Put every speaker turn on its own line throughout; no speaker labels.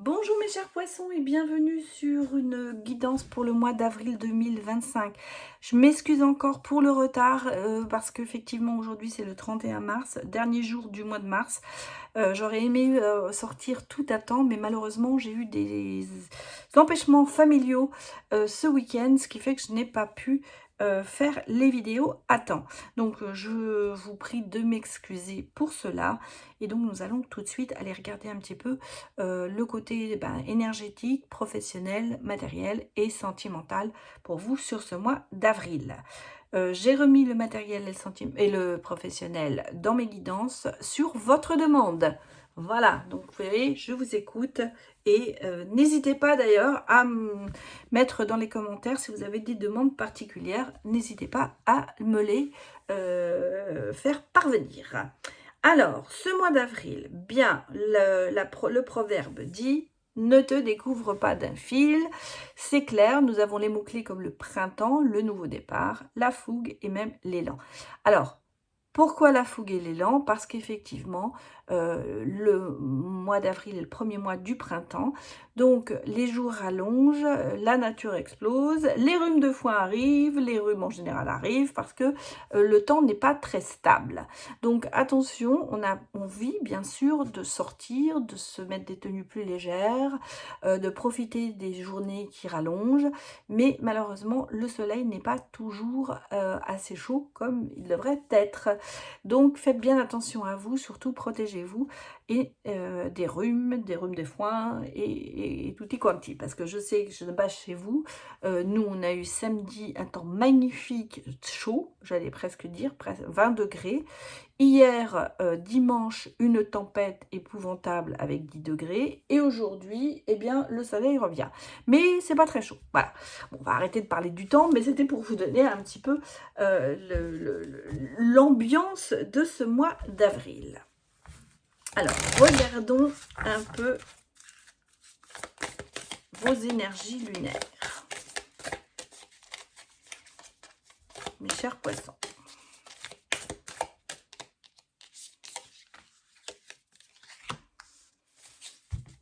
Bonjour mes chers poissons et bienvenue sur une guidance pour le mois d'avril 2025. Je m'excuse encore pour le retard parce qu'effectivement aujourd'hui c'est le 31 mars, dernier jour du mois de mars. J'aurais aimé sortir tout à temps mais malheureusement j'ai eu des empêchements familiaux ce week-end, ce qui fait que je n'ai pas pu faire les vidéos à temps. Donc je vous prie de m'excuser pour cela et donc nous allons tout de suite aller regarder un petit peu le côté énergétique, professionnel, matériel et sentimental pour vous sur ce mois d'avril. J'ai remis le matériel et le professionnel dans mes guidances sur votre demande. Voilà, donc vous voyez, je vous écoute et n'hésitez pas d'ailleurs à me mettre dans les commentaires si vous avez des demandes particulières. N'hésitez pas à me les faire parvenir. Alors, ce mois d'avril, bien, le proverbe dit « Ne te découvre pas d'un fil ». C'est clair, nous avons les mots-clés comme le printemps, le nouveau départ, la fougue et même l'élan. Alors, pourquoi la fougue et l'élan? Parce qu'effectivement, le mois d'avril est le premier mois du printemps. Donc, les jours rallongent, la nature explose, les rhumes de foin arrivent, les rhumes en général arrivent parce que le temps n'est pas très stable. Donc, attention, on a envie, bien sûr, de sortir, de se mettre des tenues plus légères, de profiter des journées qui rallongent. Mais malheureusement, le soleil n'est pas toujours assez chaud comme il devrait être. Donc, faites bien attention à vous, surtout protégez-vous et des rhumes de foin et tutti quanti. Parce que je sais que je ne bats chez vous. Nous, on a eu samedi un temps magnifique, chaud, j'allais presque dire, 20 degrés. Hier, dimanche, une tempête épouvantable avec 10 degrés. Et aujourd'hui, eh bien, le soleil revient. Mais c'est pas très chaud. Voilà. Bon, on va arrêter de parler du temps, mais c'était pour vous donner un petit peu l'ambiance de ce mois d'avril. Alors, regardons un peu vos énergies lunaires. Mes chers poissons.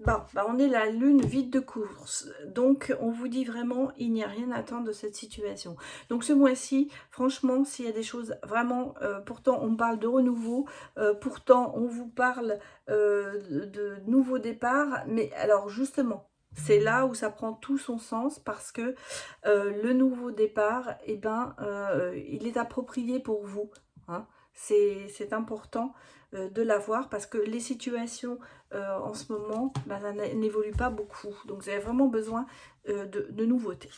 Bon, on est la lune vide de course, donc on vous dit vraiment, il n'y a rien à attendre de cette situation. Donc ce mois-ci, franchement, s'il y a des choses vraiment, pourtant on parle de renouveau, pourtant on vous parle de nouveau départ, mais alors justement, c'est là où ça prend tout son sens parce que le nouveau départ, eh ben, il est approprié pour vous, hein. C'est important de l'avoir parce que les situations en ce moment n'évoluent pas beaucoup. Donc vous avez vraiment besoin de nouveautés.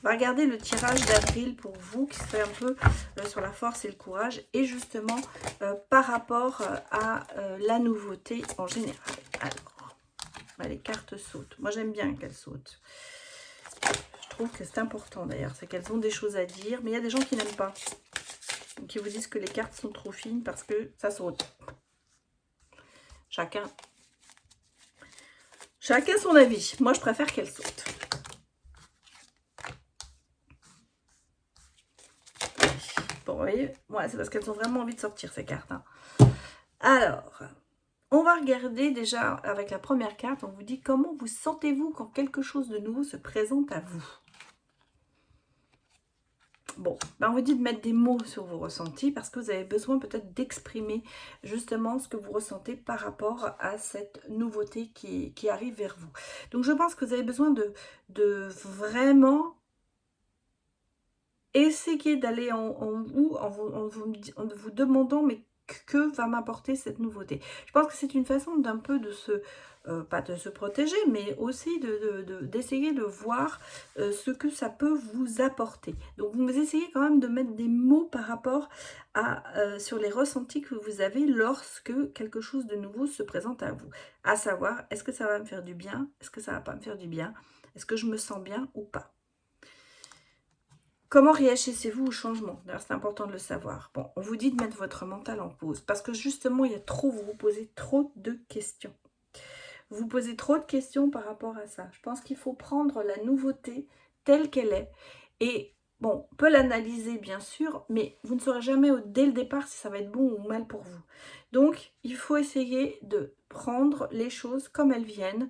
On va regarder le tirage d'avril pour vous qui serait un peu sur la force et le courage et justement par rapport à la nouveauté en général. Alors, les cartes sautent. Moi j'aime bien qu'elles sautent. Je trouve que c'est important d'ailleurs, c'est qu'elles ont des choses à dire, mais il y a des gens qui n'aiment pas. Qui vous disent que les cartes sont trop fines parce que ça saute. Chacun son avis. Moi, je préfère qu'elles sautent. Bon, vous voyez, ouais, c'est parce qu'elles ont vraiment envie de sortir, ces cartes. Hein. Alors, on va regarder déjà avec la première carte. On vous dit comment vous sentez-vous quand quelque chose de nouveau se présente à vous. Bon, on vous dit de mettre des mots sur vos ressentis parce que vous avez besoin peut-être d'exprimer justement ce que vous ressentez par rapport à cette nouveauté qui arrive vers vous. Donc, je pense que vous avez besoin de vraiment essayer d'aller en vous demandant mais que va m'apporter cette nouveauté. Je pense que c'est une façon d'un peu de se, pas de se protéger, mais aussi d'essayer de voir ce que ça peut vous apporter. Donc vous essayez quand même de mettre des mots par rapport à sur les ressentis que vous avez lorsque quelque chose de nouveau se présente à vous. À savoir, est-ce que ça va me faire du bien? Est-ce que ça va pas me faire du bien? Est-ce que je me sens bien ou pas? Comment réagissez-vous au changement? D'ailleurs, c'est important de le savoir. Bon, on vous dit de mettre votre mental en pause parce que justement, il y a trop, vous posez trop de questions. Vous posez trop de questions par rapport à ça. Je pense qu'il faut prendre la nouveauté telle qu'elle est. Et bon, on peut l'analyser bien sûr, mais vous ne saurez jamais dès le départ si ça va être bon ou mal pour vous. Donc, il faut essayer de prendre les choses comme elles viennent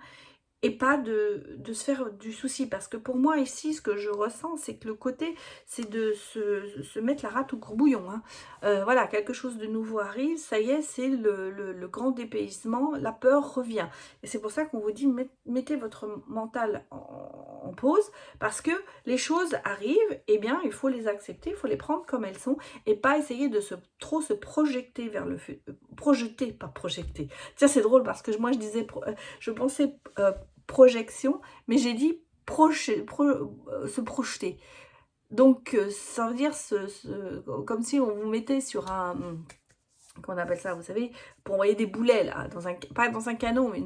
et pas de se faire du souci. Parce que pour moi, ici, ce que je ressens, c'est que le côté, c'est de se mettre la rate au courbouillon. Hein. Voilà, quelque chose de nouveau arrive, ça y est, c'est le grand dépaysement, la peur revient. Et c'est pour ça qu'on vous dit, mettez votre mental en pause, parce que les choses arrivent, eh bien, il faut les accepter, il faut les prendre comme elles sont, et pas essayer de trop se projeter vers le futur. Projeter, pas projeter. Tiens, c'est drôle, parce que moi, je disais, je pensais projection, mais j'ai dit se projeter. Donc, ça veut dire comme si on vous mettait sur un... Comment on appelle ça, vous savez, pour envoyer des boulets, là, pas dans un canon, mais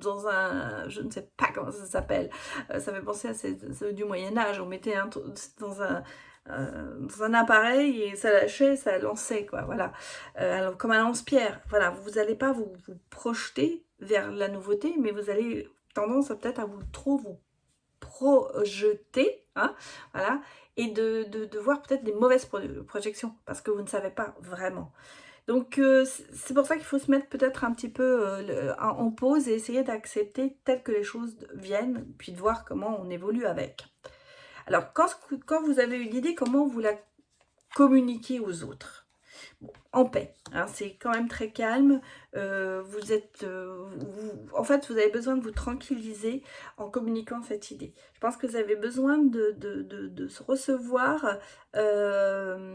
dans un... Je ne sais pas comment ça s'appelle. Ça fait penser à ceux du Moyen-Âge. On mettait dans un appareil et ça lâchait, ça lançait, quoi, voilà. Alors, comme un lance-pierre, voilà, vous n'allez pas vous projeter vers la nouveauté, mais vous allez tendance peut-être à trop vous projeter, hein, voilà, et de voir peut-être des mauvaises projections, parce que vous ne savez pas vraiment. Donc, c'est pour ça qu'il faut se mettre peut-être un petit peu en pause et essayer d'accepter telles que les choses viennent, puis de voir comment on évolue avec. Alors, quand vous avez une idée, comment vous la communiquez aux autres? Bon, en paix, hein, c'est quand même très calme. En fait, vous avez besoin de vous tranquilliser en communiquant cette idée. Je pense que vous avez besoin de se recevoir, ben,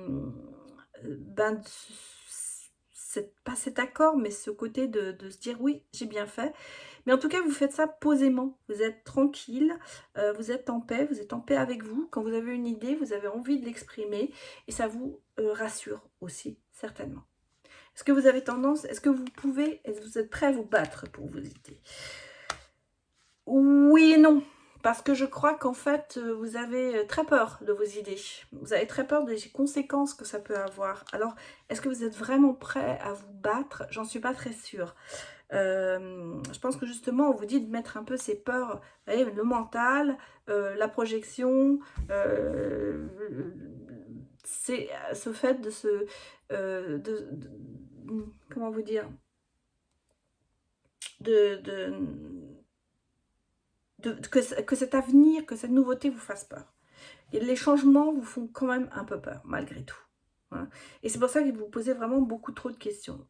pas cet accord, mais ce côté de se dire oui, j'ai bien fait. Mais en tout cas, vous faites ça posément. Vous êtes tranquille, vous êtes en paix, vous êtes en paix avec vous. Quand vous avez une idée, vous avez envie de l'exprimer et ça vous rassure aussi, certainement. Est-ce que vous avez tendance, est-ce que vous êtes prêt à vous battre pour vos idées? Oui et non. Parce que je crois qu'en fait, vous avez très peur de vos idées. Vous avez très peur des conséquences que ça peut avoir. Alors, est-ce que vous êtes vraiment prêt à vous battre? J'en suis pas très sûre. Je pense que justement, on vous dit de mettre un peu ces peurs, vous voyez, le mental, la projection, c'est ce fait de se... comment vous dire? Que cet avenir, que cette nouveauté vous fasse peur. Et les changements vous font quand même un peu peur, malgré tout. Hein. Et c'est pour ça que vous posez vraiment beaucoup trop de questions.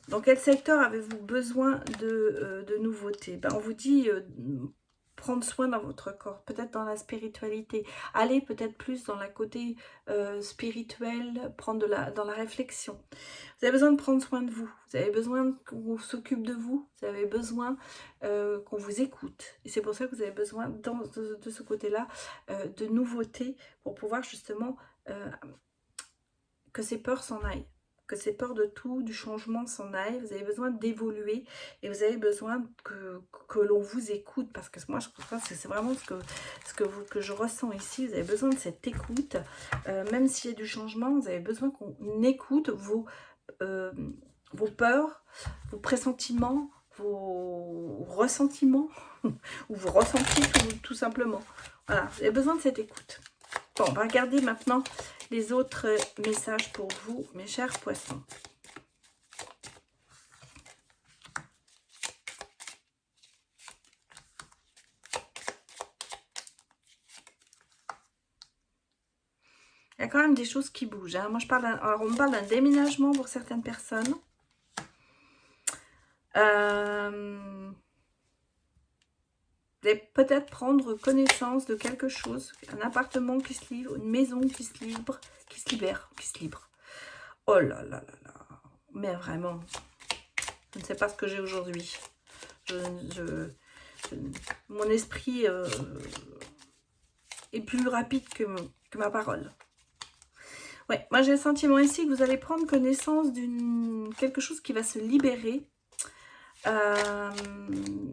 Dans quel secteur avez-vous besoin de nouveautés? Ben, on vous dit prendre soin dans votre corps, peut-être dans la spiritualité. Allez peut-être plus dans la côté spirituel, dans la réflexion. Vous avez besoin de prendre soin de vous. Vous avez besoin qu'on s'occupe de vous. Vous avez besoin qu'on vous écoute. Et c'est pour ça que vous avez besoin, de ce côté-là, de nouveautés pour pouvoir justement que ces peurs s'en aillent. Que ces peurs de tout, du changement s'en aillent. Vous avez besoin d'évoluer et vous avez besoin que l'on vous écoute. Parce que moi, je crois que c'est vraiment que je ressens ici. Vous avez besoin de cette écoute. Même s'il y a du changement, vous avez besoin qu'on écoute vos peurs, vos pressentiments, vos ressentiments, ou vos ressentis tout simplement. Voilà, vous avez besoin de cette écoute. Bon, on va regarder maintenant les autres messages pour vous, mes chers poissons. Il y a quand même des choses qui bougent. Hein. Moi, on me parle d'un déménagement pour certaines personnes. Vous allez peut-être prendre connaissance de quelque chose, un appartement qui se livre, une maison qui se livre, qui se libère. Oh là là là là. Mais vraiment, je ne sais pas ce que j'ai aujourd'hui. Mon esprit est plus rapide que ma parole. Ouais, moi j'ai le sentiment ici que vous allez prendre connaissance quelque chose qui va se libérer.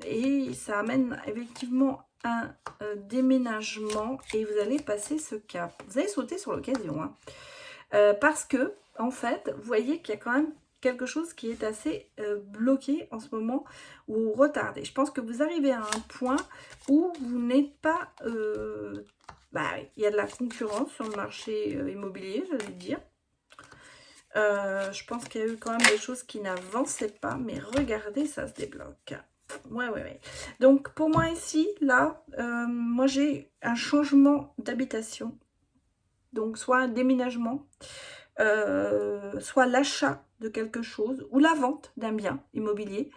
Et ça amène effectivement un déménagement et vous allez passer ce cap. Vous allez sauter sur l'occasion. Hein. Parce que, en fait, vous voyez qu'il y a quand même quelque chose qui est assez bloqué en ce moment ou retardé. Je pense que vous arrivez à un point où vous n'êtes pas... il y a de la concurrence sur le marché immobilier, j'allais dire. Je pense qu'il y a eu quand même des choses qui n'avançaient pas, mais regardez, ça se débloque. Ouais, ouais, ouais. Donc pour moi ici, là, moi j'ai un changement d'habitation. Donc soit un déménagement, soit l'achat de quelque chose ou la vente d'un bien immobilier.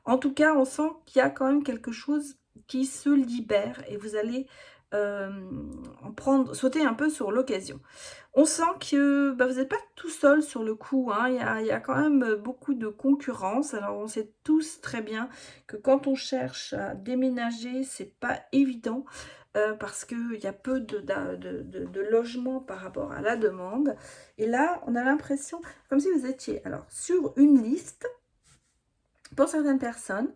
En tout cas, on sent qu'il y a quand même quelque chose qui se libère et vous allez, en prendre sauter un peu sur l'occasion. On sent que, bah, vous n'êtes pas tout seul sur le coup, hein. Il y a quand même, beaucoup de concurrence. Alors on sait tous très bien que quand on cherche à déménager, c'est pas évident, parce qu'il y a peu de logements par rapport à la demande. Et là, on a l'impression comme si vous étiez alors sur une liste, pour certaines personnes,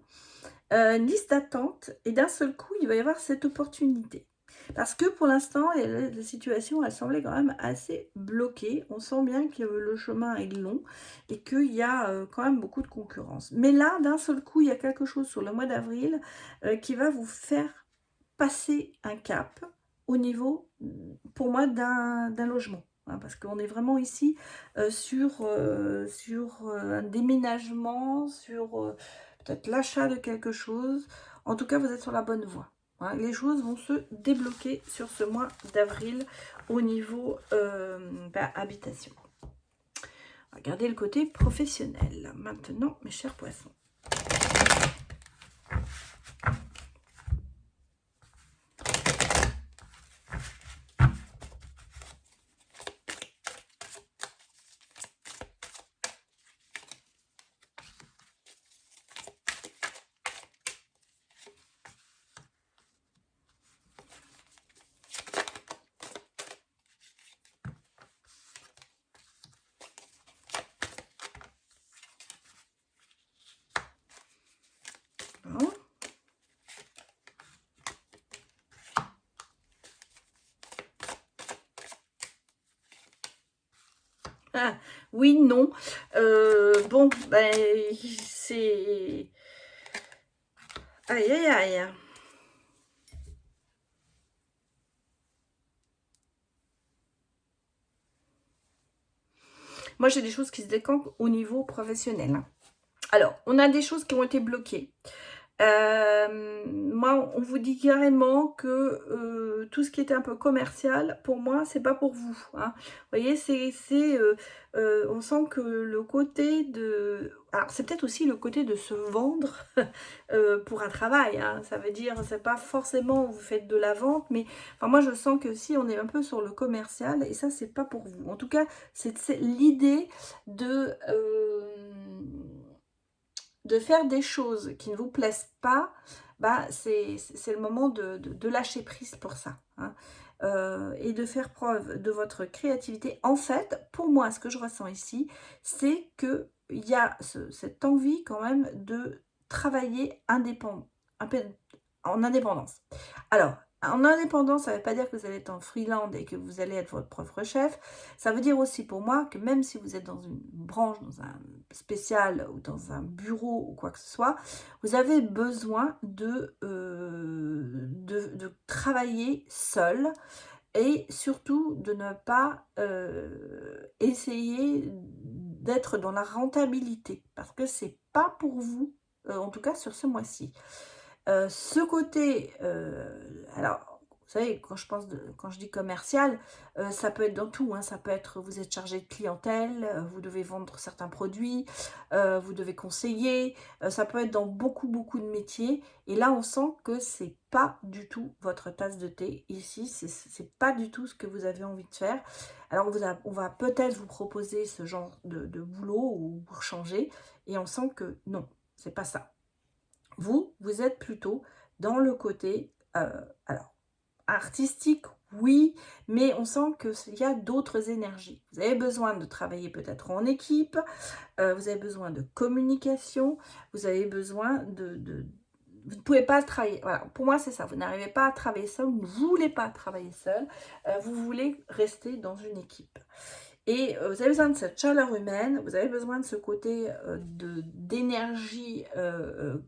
une liste d'attente et d'un seul coup, il va y avoir cette opportunité. Parce que pour l'instant, la situation, elle semblait quand même assez bloquée. On sent bien que le chemin est long et qu'il y a quand même beaucoup de concurrence. Mais là, d'un seul coup, il y a quelque chose sur le mois d'avril qui va vous faire passer un cap au niveau, pour moi, d'un logement. Hein, parce qu'on est vraiment ici sur un déménagement, sur peut-être l'achat de quelque chose. En tout cas, vous êtes sur la bonne voie. Hein. Les choses vont se débloquer sur ce mois d'avril au niveau habitation. Regardez le côté professionnel. Maintenant, mes chers poissons. Bon. Ah, oui, non. Bon, ben, c'est... Aïe, aïe, aïe. Moi, j'ai des choses qui se décampent au niveau professionnel. Alors, on a des choses qui ont été bloquées. Moi, on vous dit carrément que tout ce qui était un peu commercial, pour moi, c'est pas pour vous. Hein. Vous voyez, on sent que le côté de... Alors, c'est peut-être aussi le côté de se vendre pour un travail. Hein. Ça veut dire, c'est pas forcément vous faites de la vente, mais enfin, moi, je sens que si on est un peu sur le commercial, et ça, c'est pas pour vous. En tout cas, c'est l'idée de faire des choses qui ne vous plaisent pas, bah, c'est le moment de lâcher prise pour ça. Hein. Et de faire preuve de votre créativité. En fait, pour moi, ce que je ressens ici, c'est qu'il y a cette envie quand même de travailler en indépendance. Alors, en indépendance, ça ne veut pas dire que vous allez être en freelance et que vous allez être votre propre chef. Ça veut dire aussi pour moi que même si vous êtes dans une branche, dans un spécial ou dans un bureau ou quoi que ce soit, vous avez besoin de travailler seul et surtout de ne pas essayer d'être dans la rentabilité parce que c'est pas pour vous, en tout cas sur ce mois-ci. Ce côté, alors, vous savez, quand je dis commercial, ça peut être dans tout, hein. Ça peut être, vous êtes chargé de clientèle, vous devez vendre certains produits, vous devez conseiller, ça peut être dans beaucoup, beaucoup de métiers. Et là, on sent que c'est pas du tout votre tasse de thé. Ici, c'est pas du tout ce que vous avez envie de faire. Alors, on va peut-être vous proposer ce genre de boulot ou pour changer. Et on sent que non, c'est pas ça. Vous êtes plutôt dans le côté, alors, artistique, oui, mais on sent qu'il y a d'autres énergies. Vous avez besoin de travailler peut-être en équipe, vous avez besoin de communication, vous avez besoin vous ne pouvez pas travailler, voilà, pour moi c'est ça, vous n'arrivez pas à travailler seul, vous ne voulez pas travailler seul, vous voulez rester dans une équipe. Et vous avez besoin de cette chaleur humaine, vous avez besoin de ce côté d'énergie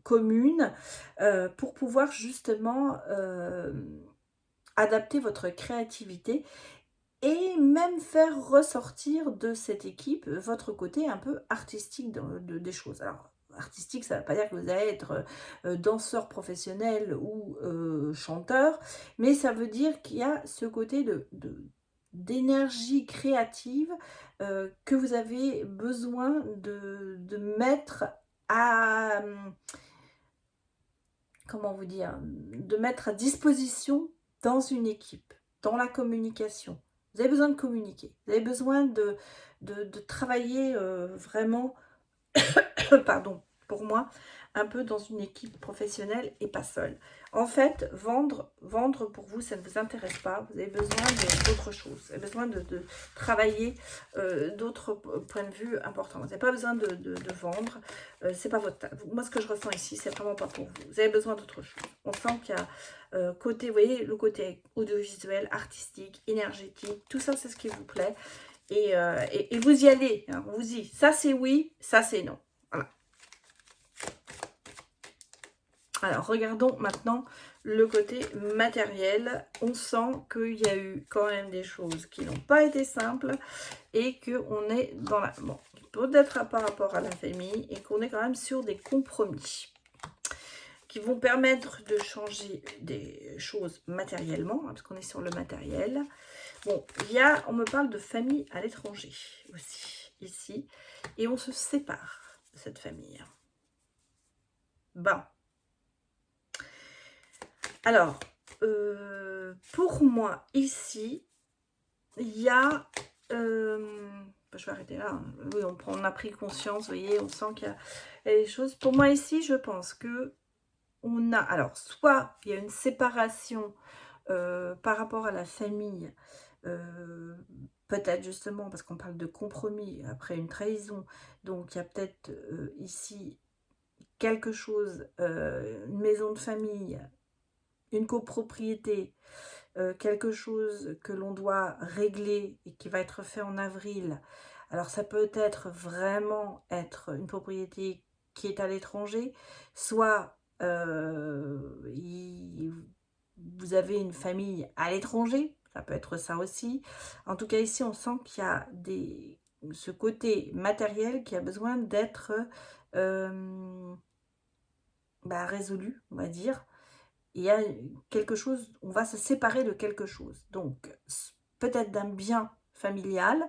commune pour pouvoir justement adapter votre créativité et même faire ressortir de cette équipe votre côté un peu artistique des choses. Alors, artistique, ça ne veut pas dire que vous allez être danseur professionnel ou chanteur, mais ça veut dire qu'il y a ce côté d'énergie créative que vous avez besoin de mettre à, comment vous dire, de mettre à disposition dans une équipe, dans la communication. Vous avez besoin de communiquer, vous avez besoin de travailler vraiment, pardon, pour moi, un peu dans une équipe professionnelle et pas seule. En fait, vendre pour vous, ça ne vous intéresse pas. Vous avez besoin d'autre chose. Vous avez besoin de travailler d'autres points de vue importants. Vous n'avez pas besoin de vendre. C'est pas votre... Moi, ce que je ressens ici, c'est vraiment pas pour vous. Vous avez besoin d'autre chose. On sent qu'il y a côté, vous voyez, le côté audiovisuel, artistique, énergétique. Tout ça, c'est ce qui vous plaît. Et vous y allez. Hein, vous y. Ça, c'est oui. Ça, c'est non. Voilà. Alors, regardons maintenant le côté matériel. On sent qu'il y a eu quand même des choses qui n'ont pas été simples et qu'on est dans la... Bon, peut-être par rapport à la famille et qu'on est quand même sur des compromis qui vont permettre de changer des choses matériellement, hein, parce qu'on est sur le matériel. Bon, on me parle de famille à l'étranger aussi, ici, et on se sépare de cette famille. Ben, alors, pour moi, ici, il y a... je vais arrêter là. Hein. Oui, on a pris conscience, vous voyez, on sent qu'il y a des choses. Pour moi, ici, je pense que on a... Alors, soit il y a une séparation par rapport à la famille, peut-être justement parce qu'on parle de compromis après une trahison. Donc, il y a peut-être ici quelque chose, une maison de famille, une copropriété, quelque chose que l'on doit régler et qui va être fait en avril. Alors ça peut être vraiment une propriété qui est à l'étranger, soit vous avez une famille à l'étranger, ça peut être ça aussi. En tout cas ici on sent qu'il y a ce côté matériel qui a besoin d'être résolu, on va dire. Il y a quelque chose, on va se séparer de quelque chose. Donc, peut-être d'un bien familial.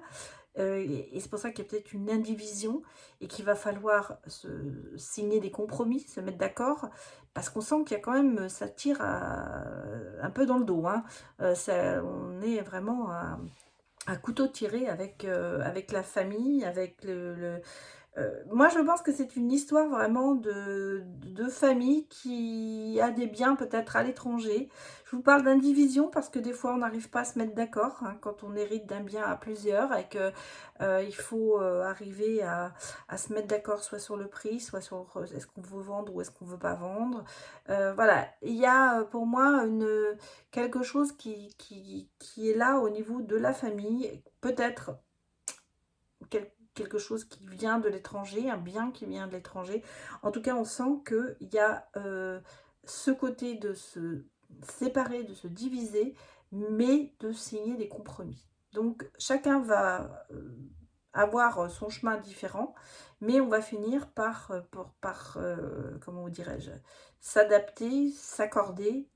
Et c'est pour ça qu'il y a peut-être une indivision et qu'il va falloir signer des compromis, se mettre d'accord. Parce qu'on sent qu'il y a quand même, ça tire un peu dans le dos. Hein. On est vraiment à couteau tiré avec la famille, avec moi, je pense que c'est une histoire vraiment de famille qui a des biens peut-être à l'étranger. Je vous parle d'indivision parce que des fois, on n'arrive pas à se mettre d'accord hein, quand on hérite d'un bien à plusieurs et qu'il faut arriver à se mettre d'accord soit sur le prix, soit sur est-ce qu'on veut vendre ou est-ce qu'on ne veut pas vendre. Voilà, il y a pour moi quelque chose qui est là au niveau de la famille. Peut-être quelque chose qui vient de l'étranger, un bien qui vient de l'étranger. En tout cas, on sent qu'il y a ce côté de se séparer, de se diviser, mais de signer des compromis. Donc, chacun va avoir son chemin différent, mais on va finir par comment vous dirais-je, s'adapter, s'accorder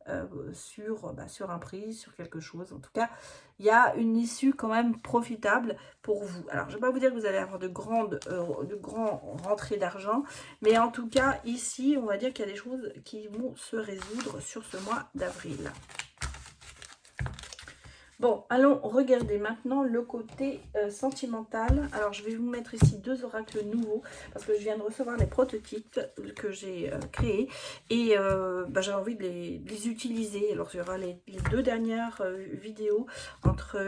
sur un prix, sur quelque chose. En tout cas, il y a une issue quand même profitable pour vous. Alors, je ne vais pas vous dire que vous allez avoir de grands rentrées d'argent, mais en tout cas, ici, on va dire qu'il y a des choses qui vont se résoudre sur ce mois d'avril. Bon, allons regarder maintenant le côté sentimental. Alors, je vais vous mettre ici 2 oracles nouveaux parce que je viens de recevoir les prototypes que j'ai créés et j'ai envie de les utiliser. Alors, il y aura les 2 dernières vidéos entre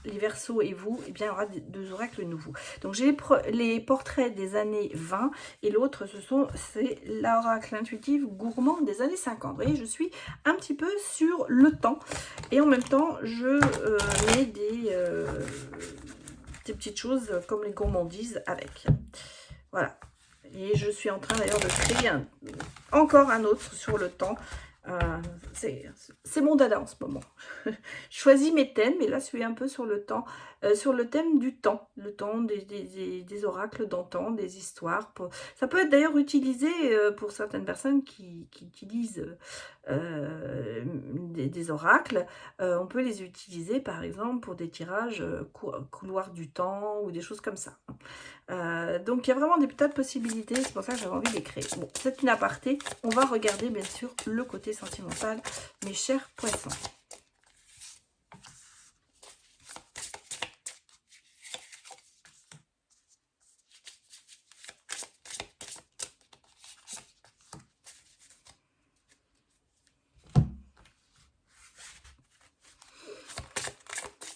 les Verseaux et vous, et bien il y aura 2 oracles nouveaux. Donc j'ai les portraits des années 20 et l'autre c'est l'oracle intuitif gourmand des années 50. Vous voyez, je suis un petit peu sur le temps et en même temps je mets des petites choses comme les gourmandises avec. Voilà. Et je suis en train d'ailleurs de créer encore un autre sur le temps. C'est mon dada en ce moment. Je choisis mes thèmes et là je suis un peu sur le temps sur le thème du temps, le temps des oracles d'antan, des histoires. Ça peut être d'ailleurs utilisé pour certaines personnes qui utilisent des oracles. On peut les utiliser par exemple pour des tirages couloir du temps ou des choses comme ça. Donc il y a vraiment des tas de possibilités, c'est pour ça que j'avais envie de les créer. Bon, c'est une aparté, on va regarder bien sûr le côté sentimental, mes chers poissons.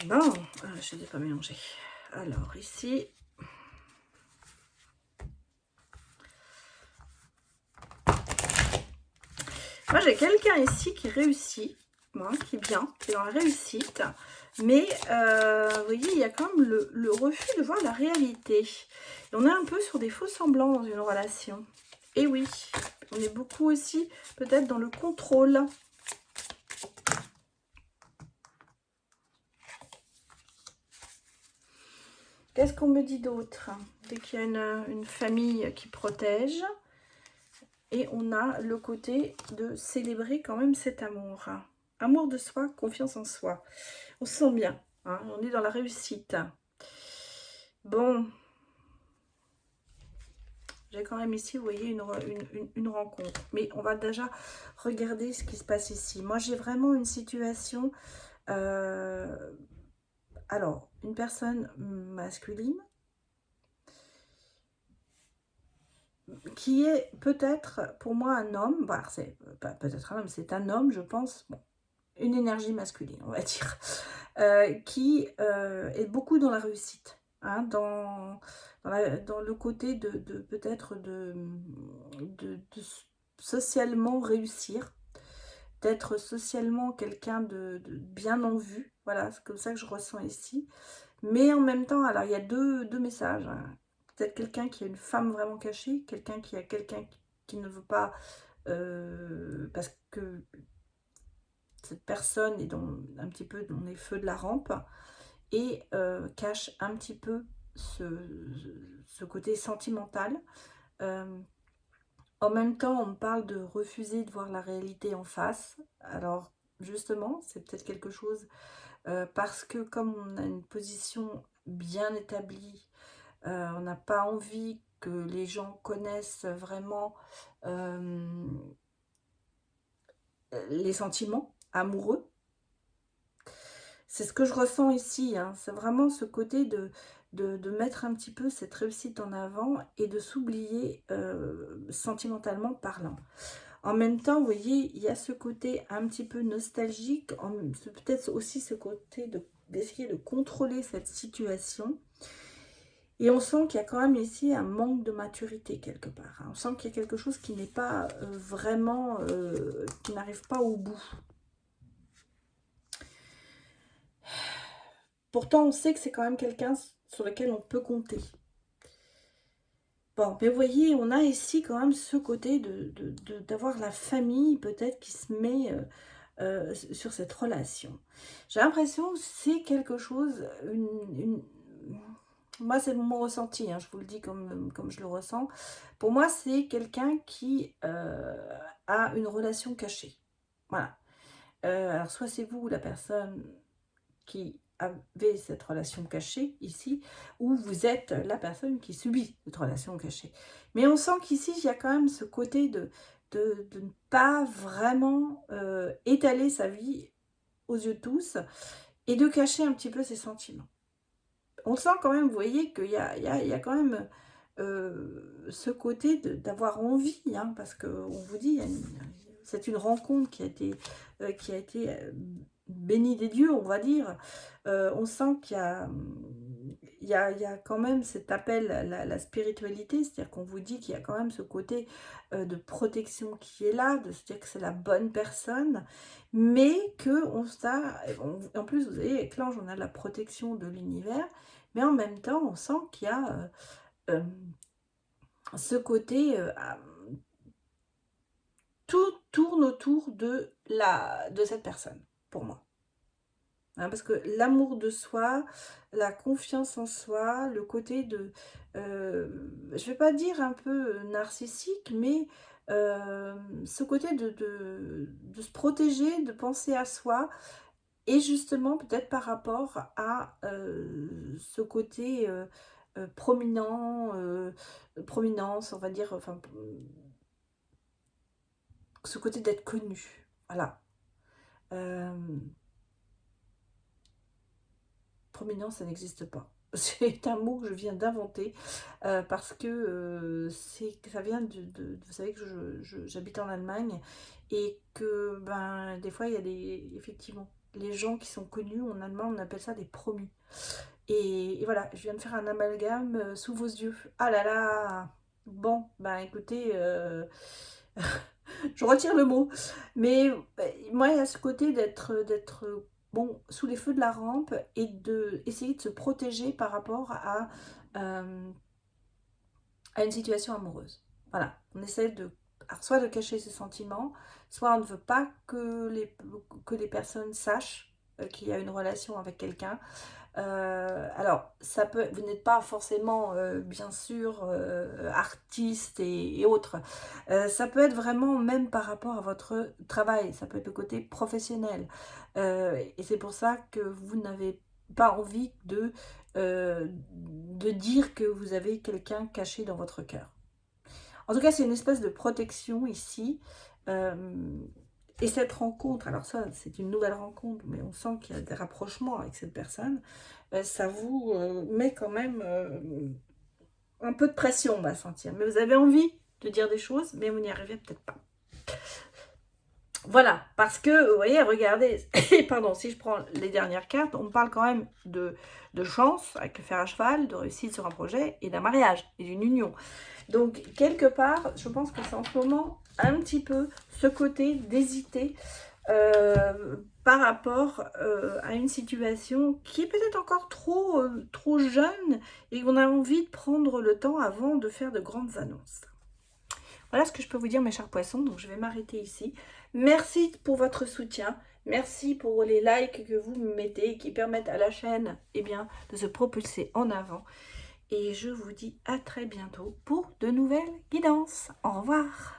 Bon, je ne les ai pas mélangés. Alors ici, moi j'ai quelqu'un ici qui réussit, qui est bien, qui est dans la réussite, mais vous voyez, il y a quand même le refus de voir la réalité. Et on est un peu sur des faux semblants dans une relation. Et oui, on est beaucoup aussi peut-être dans le contrôle. Qu'est-ce qu'on me dit d'autre? Dès qu'il y a une famille qui protège. Et on a le côté de célébrer quand même cet amour. Amour de soi, confiance en soi. On se sent bien, hein, on est dans la réussite. Bon. J'ai quand même ici, vous voyez, une rencontre. Mais on va déjà regarder ce qui se passe ici. Moi, j'ai vraiment une situation... alors, une personne masculine qui est peut-être pour moi un homme, bah, c'est pas peut-être un homme, c'est un homme, je pense, bon, une énergie masculine, on va dire, qui est beaucoup dans la réussite, hein, dans le côté de peut-être de socialement réussir, d'être socialement quelqu'un de bien en vue, voilà, c'est comme ça que je ressens ici. Mais en même temps, alors il y a deux messages, hein. Peut-être quelqu'un qui a une femme vraiment cachée, quelqu'un qui a quelqu'un qui ne veut pas, parce que cette personne est un petit peu dans les feux de la rampe et cache un petit peu ce côté sentimental. En même temps, on me parle de refuser de voir la réalité en face. Alors justement, c'est peut-être quelque chose parce que comme on a une position bien établie, on n'a pas envie que les gens connaissent vraiment les sentiments amoureux. C'est ce que je ressens ici, hein. C'est vraiment ce côté de mettre un petit peu cette réussite en avant et de s'oublier sentimentalement parlant. En même temps, vous voyez, il y a ce côté un petit peu nostalgique, peut-être aussi ce côté d'essayer de contrôler cette situation. Et on sent qu'il y a quand même ici un manque de maturité quelque part, hein. On sent qu'il y a quelque chose qui n'est pas vraiment, qui n'arrive pas au bout. Pourtant, on sait que c'est quand même quelqu'un sur lequel on peut compter. Bon, mais vous voyez, on a ici quand même ce côté d'avoir la famille peut-être qui se met sur cette relation. J'ai l'impression que c'est quelque chose, moi c'est mon ressenti, hein, je vous le dis comme je le ressens. Pour moi, c'est quelqu'un qui a une relation cachée. Voilà. Alors, soit c'est vous, la personne qui avez cette relation cachée ici, ou vous êtes la personne qui subit cette relation cachée. Mais on sent qu'ici, il y a quand même ce côté de ne pas vraiment étaler sa vie aux yeux de tous et de cacher un petit peu ses sentiments. On sent quand même, vous voyez, qu'il y a quand même ce côté d'avoir envie, hein, parce qu'on vous dit, c'est une rencontre qui a été bénie des dieux, on va dire. On sent qu'il y a quand même cet appel à la spiritualité, c'est-à-dire qu'on vous dit qu'il y a quand même ce côté de protection qui est là, de se dire que c'est la bonne personne, mais que en plus, vous voyez, avec l'ange, on a la protection de l'univers, mais en même temps, on sent qu'il y a ce côté, tout tourne autour de cette personne, pour moi. hein, parce que l'amour de soi, la confiance en soi, le côté de, je vais pas dire un peu narcissique, mais ce côté de se protéger, de penser à soi et justement peut-être par rapport à ce côté prominence, on va dire, enfin, ce côté d'être connu. Voilà. Euh, Prominence, ça n'existe pas. C'est un mot que je viens d'inventer parce que ça vient vous savez que j'habite en Allemagne et que ben des fois il y a effectivement les gens qui sont connus en allemand on appelle ça des promis. Et voilà, je viens de faire un amalgame sous vos yeux. Ah là là. Bon, ben écoutez, je retire le mot. Mais moi, il y a ce côté d'être bon, sous les feux de la rampe et essayer de se protéger par rapport euh, à une situation amoureuse. Voilà, on essaie alors, soit de cacher ses sentiments, soit on ne veut pas que les personnes sachent qu'il y a une relation avec quelqu'un. Alors, vous n'êtes pas forcément, bien sûr, artiste et autres. Ça peut être vraiment même par rapport à votre travail, ça peut être le côté professionnel. Et c'est pour ça que vous n'avez pas envie de dire que vous avez quelqu'un caché dans votre cœur. En tout cas, c'est une espèce de protection ici. Euh, et cette rencontre, alors ça, c'est une nouvelle rencontre, mais on sent qu'il y a des rapprochements avec cette personne. Ça vous met quand même un peu de pression, on va sentir. Mais vous avez envie de dire des choses, mais vous n'y arrivez peut-être pas. Voilà, parce que, vous voyez, regardez, pardon, si je prends les dernières cartes, on parle quand même de chance, avec le fer à cheval, de réussite sur un projet, et d'un mariage, et d'une union. Donc, quelque part, je pense que c'est en ce moment un petit peu ce côté d'hésiter par rapport à une situation qui est peut-être encore trop jeune et qu'on a envie de prendre le temps avant de faire de grandes annonces. Voilà ce que je peux vous dire, mes chers poissons, donc je vais m'arrêter ici. Merci pour votre soutien, merci pour les likes que vous me mettez qui permettent à la chaîne de se propulser en avant. Et je vous dis à très bientôt pour de nouvelles guidances. Au revoir.